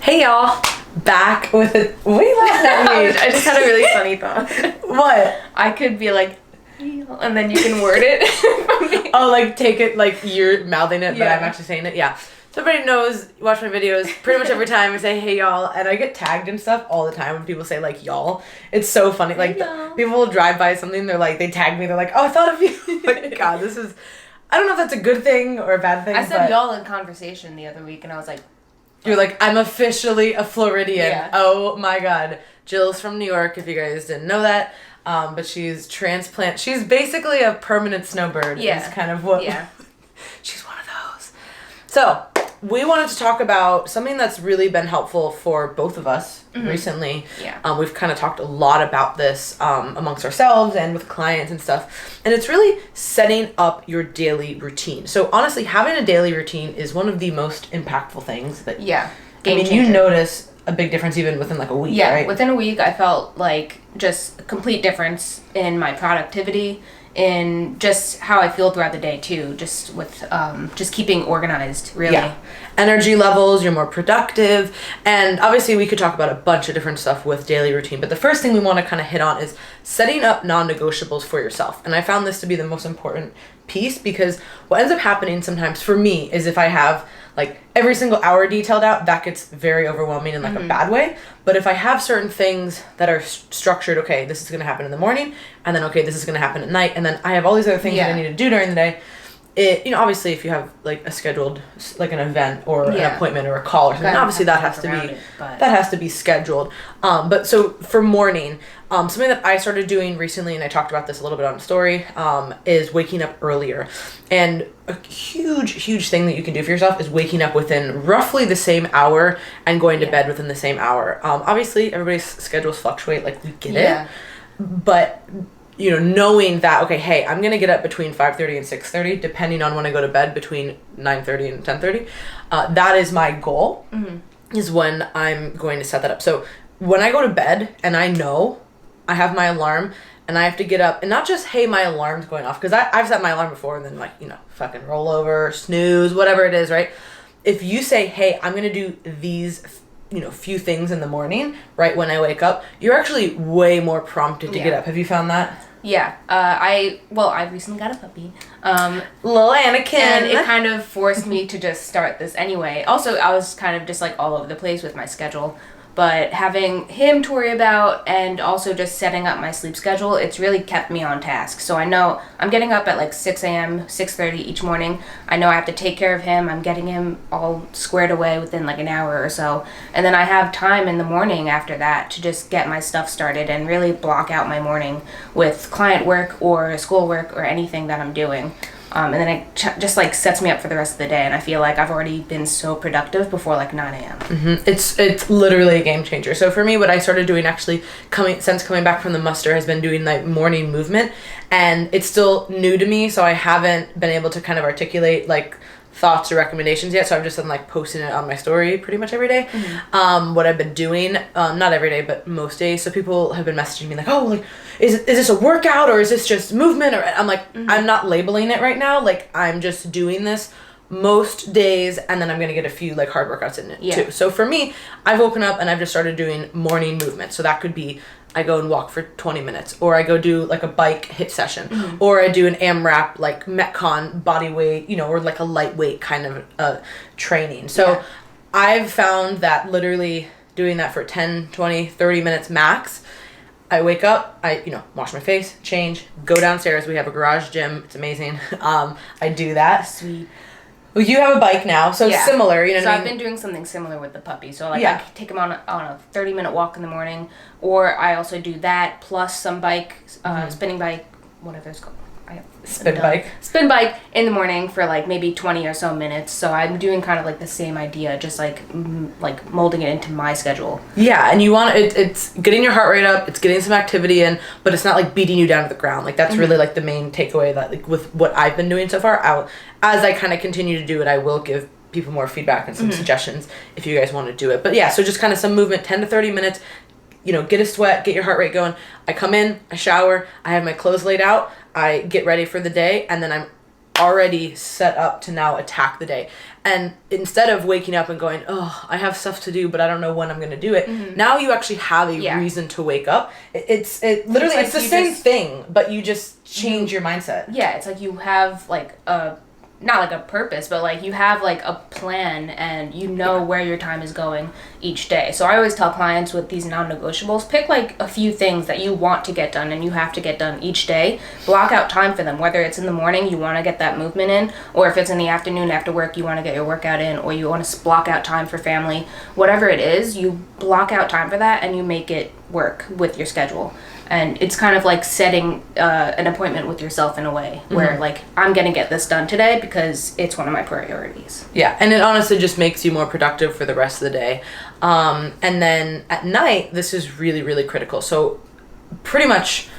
Hey y'all, back with it. What are you laughing at me? I just had a really funny thought. What? I could be like, and then you can word it. Oh, like take it like you're mouthing it, but Yeah. I'm actually saying it. Yeah. So everybody knows, you watch my videos pretty much every time I say hey y'all, and I get tagged and stuff all the time when people say like y'all. It's so funny. Like y'all. people will drive by something, they're like, they tag me, they're like, oh, I thought of you. Like, God, this is, I don't know if that's a good thing or a bad thing. I said but y'all in conversation the other week, and I was like, you're like, I'm officially a Floridian. Yeah. Oh my God. Jill's from New York, if you guys didn't know that. But she's transplant. She's basically a permanent snowbird. Yeah. Is kind of what. Yeah. She's one of those. So we wanted to talk about something that's really been helpful for both of us recently. Yeah. We've kind of talked a lot about this amongst ourselves and with clients and stuff. And it's really setting up your daily routine. So honestly, having a daily routine is one of the most impactful things that yeah. I mean, you notice a big difference even within like a week, Yeah, right? within a week, I felt like just a complete difference in my productivity, in just how I feel throughout the day too, just with just keeping organized, really. Yeah. Energy levels, you're more productive. And obviously we could talk about a bunch of different stuff with daily routine, but the first thing we want to kind of hit on is setting up non-negotiables for yourself. And I found this to be the most important piece, because what ends up happening sometimes for me is if I have like every single hour detailed out, that gets very overwhelming in like a bad way. But if I have certain things that are structured, okay, this is going to happen in the morning, and then okay, this is going to happen at night, and then I have all these other things that I need to do during the day. It, you know, obviously if you have like a scheduled, like an event or an appointment or a call or something, obviously that has to be scheduled. But so for morning, something that I started doing recently, and I talked about this a little bit on the story, is waking up earlier. And a huge thing that you can do for yourself is waking up within roughly the same hour and going to bed within the same hour. Obviously everybody's schedules fluctuate, like we get it, but you know, knowing that, okay, hey, I'm going to get up between 5:30 and 6:30, depending on when I go to bed between 9:30 and 10:30. That is my goal, is when I'm going to set that up. So when I go to bed and I know I have my alarm and I have to get up, and not just, hey, my alarm's going off, because I've set my alarm before and then like, you know, fucking roll over, snooze, whatever it is, right? If you say, hey, I'm going to do these you know, few things in the morning, right when I wake up, you're actually way more prompted to get up. Have you found that? Yeah. I recently got a puppy. Little Anakin. And it kind of forced me to just start this anyway. Also, I was kind of just like all over the place with my schedule. But having him to worry about and also just setting up my sleep schedule, it's really kept me on task. So I know I'm getting up at like 6 a.m., 6:30 each morning. I know I have to take care of him. I'm getting him all squared away within like an hour or so. And then I have time in the morning after that to just get my stuff started and really block out my morning with client work or schoolwork or anything that I'm doing. And then it just like sets me up for the rest of the day, and I feel like I've already been so productive before like 9 a.m. It's literally a game changer. So for me, what I started doing actually since coming back from the muster has been doing like morning movement, and it's still new to me, so I haven't been able to kind of articulate like thoughts or recommendations yet, so I've just been like posting it on my story pretty much every day. What I've been doing, not every day but most days, so people have been messaging me like, oh, like is this a workout or is this just movement? Or I'm like, I'm not labeling it right now, like I'm just doing this most days, and then I'm gonna get a few like hard workouts in it too. So for me, I've woken up and I've just started doing morning movement. So that could be I go and walk for 20 minutes, or I go do like a bike hit session, or I do an AMRAP like Metcon body weight, you know, or like a lightweight kind of training. So I've found that literally doing that for 10, 20, 30 minutes max, I wake up, I, you know, wash my face, change, go downstairs. We have a garage gym. It's amazing. I do that. Sweet. Well, you have a bike now, so it's similar, you know what I mean? So I've been doing something similar with the puppy. So like I take him on a 30-minute walk in the morning, or I also do that plus some bike, spinning bike, whatever it's called. Spin bike in the morning for like maybe 20 or so minutes. So I'm doing kind of like the same idea, just like like molding it into my schedule. Yeah, and you want it's getting your heart rate up, it's getting some activity in, but it's not like beating you down to the ground. Like that's really like the main takeaway that like with what I've been doing so far. As I kind of continue to do it, I will give people more feedback and some suggestions if you guys want to do it. But yeah, so just kind of some movement, 10 to 30 minutes. You know, get a sweat, get your heart rate going. I come in, I shower, I have my clothes laid out, I get ready for the day, and then I'm already set up to now attack the day. And instead of waking up and going, oh, I have stuff to do, but I don't know when I'm going to do it. Now you actually have a reason to wake up. It's literally, it's the same thing, but you just change your mindset. Yeah, it's like you have like not like a purpose, but like you have like a plan and you know where your time is going each day. So I always tell clients with these non-negotiables, pick like a few things that you want to get done and you have to get done each day. Block out time for them, whether it's in the morning, you want to get that movement in, or if it's in the afternoon after work, you want to get your workout in, or you want to block out time for family. Whatever it is, you block out time for that and you make it work with your schedule. And it's kind of like setting an appointment with yourself in a way where like, I'm going to get this done today because it's one of my priorities. Yeah. And it honestly just makes you more productive for the rest of the day. And then at night, this is really, really critical. So pretty much,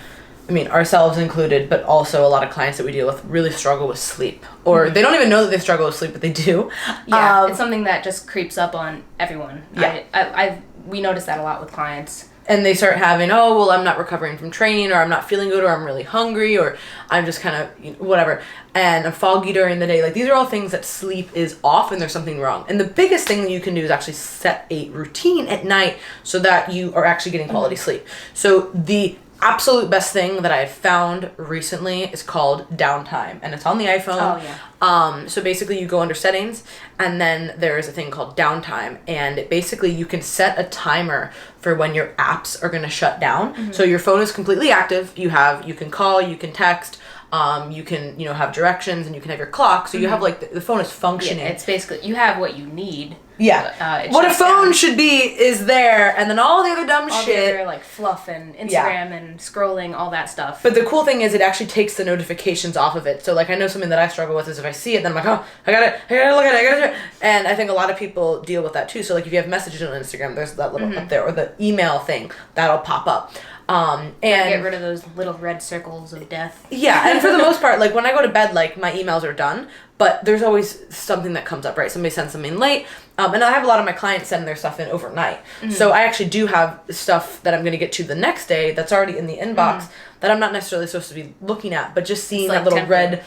I mean, ourselves included, but also a lot of clients that we deal with really struggle with sleep. Or they don't even know that they struggle with sleep, but they do. Yeah. It's something that just creeps up on everyone. Yeah. We notice that a lot with clients. And they start having, oh, well, I'm not recovering from training, or I'm not feeling good, or I'm really hungry, or I'm just kind of, whatever. And I'm foggy during the day. Like, these are all things that sleep is off and there's something wrong. And the biggest thing that you can do is actually set a routine at night so that you are actually getting quality sleep. So the absolute best thing that I have found recently is called downtime, and it's on the iPhone. Oh, yeah. So basically you go under settings, and then there is a thing called downtime, and basically you can set a timer for when your apps are going to shut down. So your phone is completely active. You can call, you can text, you can, have directions, and you can have your clock. So you have like the phone is functioning. Yeah, it's basically, you have what you need. Yeah. What a phone should be is there, and then all the other dumb all shit. All the other, like, fluff and Instagram and scrolling, all that stuff. But the cool thing is it actually takes the notifications off of it. So, like, I know something that I struggle with is if I see it, then I'm like, oh, I gotta look at it, And I think a lot of people deal with that, too. So, like, if you have messages on Instagram, there's that little up there, or the email thing, that'll pop up. And get rid of those little red circles of death. Yeah, and for the most part, like, when I go to bed, like, my emails are done, but there's always something that comes up, right? Somebody sends something late, and I have a lot of my clients send their stuff in overnight. So I actually do have stuff that I'm going to get to the next day that's already in the inbox that I'm not necessarily supposed to be looking at, but just seeing that little red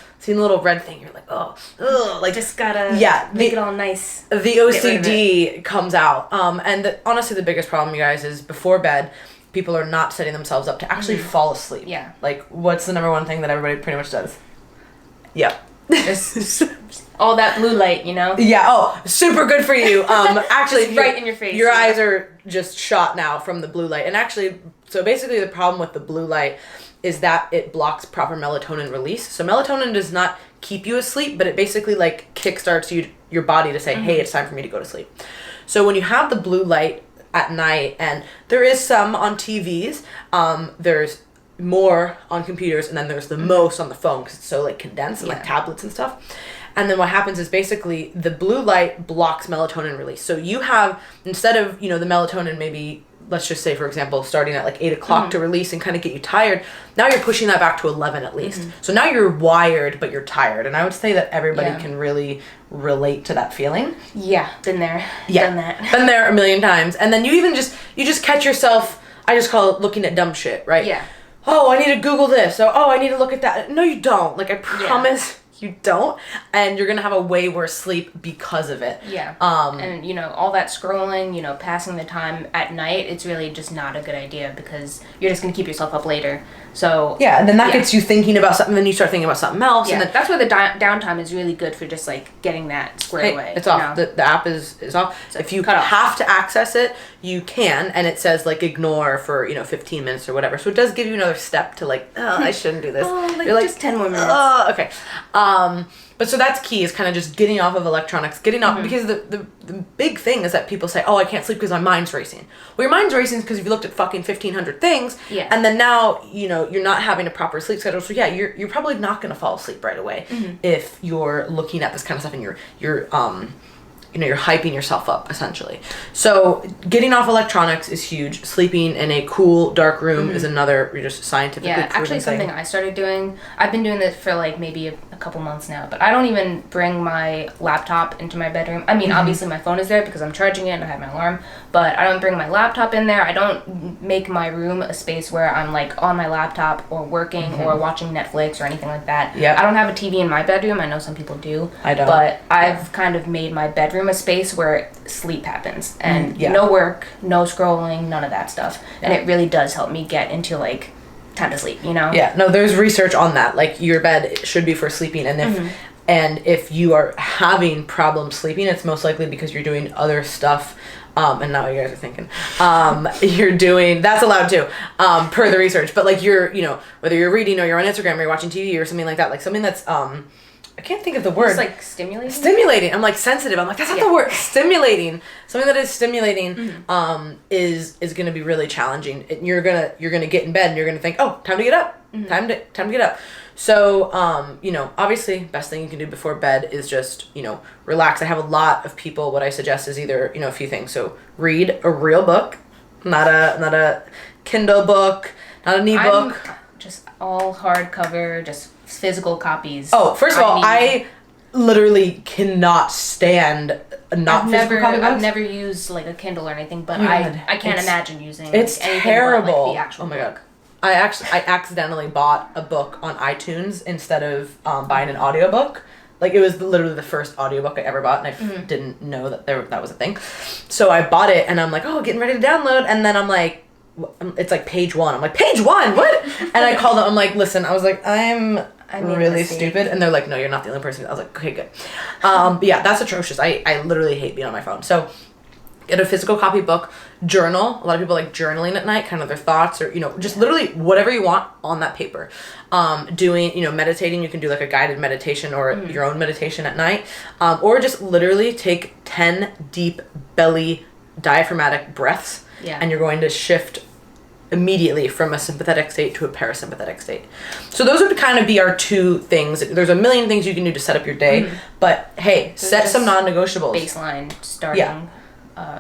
thing, you're like, oh, like, just gotta make it all nice. The OCD comes out. And honestly, the biggest problem, you guys, is before bed, people are not setting themselves up to actually fall asleep. Yeah. Like, what's the number one thing that everybody pretty much does? Yep. Just all that blue light, Yeah. Oh, super good for you. Actually, just right in your face. Your eyes are just shot now from the blue light. And actually, so basically the problem with the blue light is that it blocks proper melatonin release. So melatonin does not keep you asleep, but it basically like kickstarts your body to say, hey, it's time for me to go to sleep. So when you have the blue light at night, and there is some on TVs, there's more on computers, and then there's the most on the phone because it's so like condensed and like tablets and stuff. And then what happens is basically the blue light blocks melatonin release. So you have, instead of, the melatonin maybe, let's just say, for example, starting at like 8 o'clock to release and kind of get you tired, now you're pushing that back to 11 at least. So now you're wired, but you're tired. And I would say that everybody can really relate to that feeling. Yeah, been there. Yeah, done that. Been there a million times. And then you just catch yourself, I just call it looking at dumb shit, right? Yeah. Oh, I need to Google this. So, I need to look at that. No, you don't. Like, I promise you don't. And you're going to have a way worse sleep because of it. Yeah. And, all that scrolling, passing the time at night, it's really just not a good idea because you're just going to keep yourself up later. So yeah, and then that gets you thinking about something, then you start thinking about something else. Yeah, and then that's where the downtime is really good for just like getting that squared away. It's off. The app is off. So if you have to access it, you can, and it says like ignore for 15 minutes or whatever. So it does give you another step to like, I shouldn't do this. You're like just 10 more minutes. Okay. But so that's key, is kind of just getting off of electronics, getting off, because the big thing is that people say, I can't sleep because my mind's racing. Well, your mind's racing because you've looked at fucking 1,500 things, and then now, you're not having a proper sleep schedule, so yeah, you're probably not going to fall asleep right away if you're looking at this kind of stuff and you're hyping yourself up, essentially. So getting off electronics is huge. Sleeping in a cool, dark room is another just scientifically proven actually something thing. I started doing. I've been doing this for like maybe a couple months now, but I don't even bring my laptop into my bedroom. I mean, obviously my phone is there because I'm charging it and I have my alarm, but I don't bring my laptop in there. I don't make my room a space where I'm like on my laptop or working or watching Netflix or anything like that. Yep. I don't have a TV in my bedroom. I know some people do. I don't. But I've kind of made my bedroom a space where sleep happens and no work, no scrolling, none of that stuff. And it really does help me get into like time to sleep, you know? Yeah, no, there's research on that. Like, your bed should be for sleeping, and if you are having problems sleeping, it's most likely because you're doing other stuff. And now you guys are thinking, you're doing, that's allowed too, per the research. But like, you're, you know, whether you're reading or you're on Instagram or you're watching TV or something like that, like something that's, I can't think of the word. It's like stimulating? Stimulating. I'm like sensitive. I'm like, that's not the word. Stimulating. Something that is stimulating is going to be really challenging. And you're gonna get in bed and you're gonna think, oh, time to get up. Time to get up. So, you know, obviously best thing you can do before bed is just, you know, relax. I have a lot of people, what I suggest is either, you know, a few things. So read a real book, not a Kindle book, not an ebook. Just all hardcover, just physical copies. Oh, first of all, I literally cannot stand not physical copy books. I've never used like a Kindle or anything, but I can't imagine using it's anything terrible. But, like, the actual God. I accidentally bought a book on iTunes instead of buying an audiobook. Like, it was literally the first audiobook I ever bought, and I didn't know that that was a thing. So I bought it, and I'm like, oh, getting ready to download, and then I'm like, it's like page 1. I'm like, page 1? What? And I called them. I'm like, listen, I was like, I'm really stupid. And they're like, no, you're not the only person. I was like, okay, good. But yeah, that's atrocious. I literally hate being on my phone. So get a physical copy book, journal. A lot of people like journaling at night, kind of their thoughts, or, you know, just literally whatever you want on that paper. Doing, you know, meditating, you can do like a guided meditation or your own meditation at night. Or just literally take 10 deep belly diaphragmatic breaths. Yeah. And you're going to shift immediately from a sympathetic state to a parasympathetic state. So those would kind of be our two things. There's a million things you can do to set up your day, but hey, set some non-negotiables. Baseline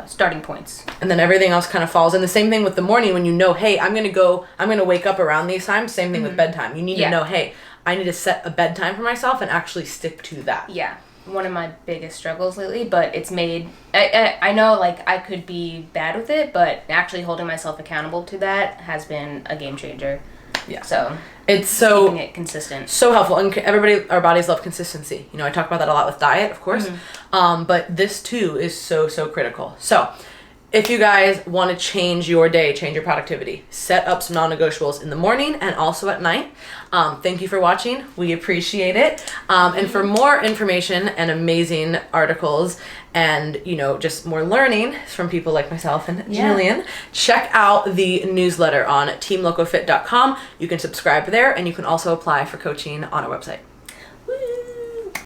starting points. And then everything else kind of falls. And the same thing with the morning when you know, hey, I'm going to wake up around these times. Same thing with bedtime. You need to know, hey, I need to set a bedtime for myself and actually stick to that. Yeah. One of my biggest struggles lately, but it's made, I know like I could be bad with it, but actually holding myself accountable to that has been a game changer. Yeah. So it's keeping it consistent. So helpful. And our bodies love consistency. You know, I talk about that a lot with diet, of course. But this too is so critical. So if you guys want to change your day, change your productivity, set up some non-negotiables in the morning and also at night. Thank you for watching. We appreciate it. And for more information and amazing articles and, you know, just more learning from people like myself and Gillian, check out the newsletter on teamlocofit.com. You can subscribe there, and you can also apply for coaching on our website.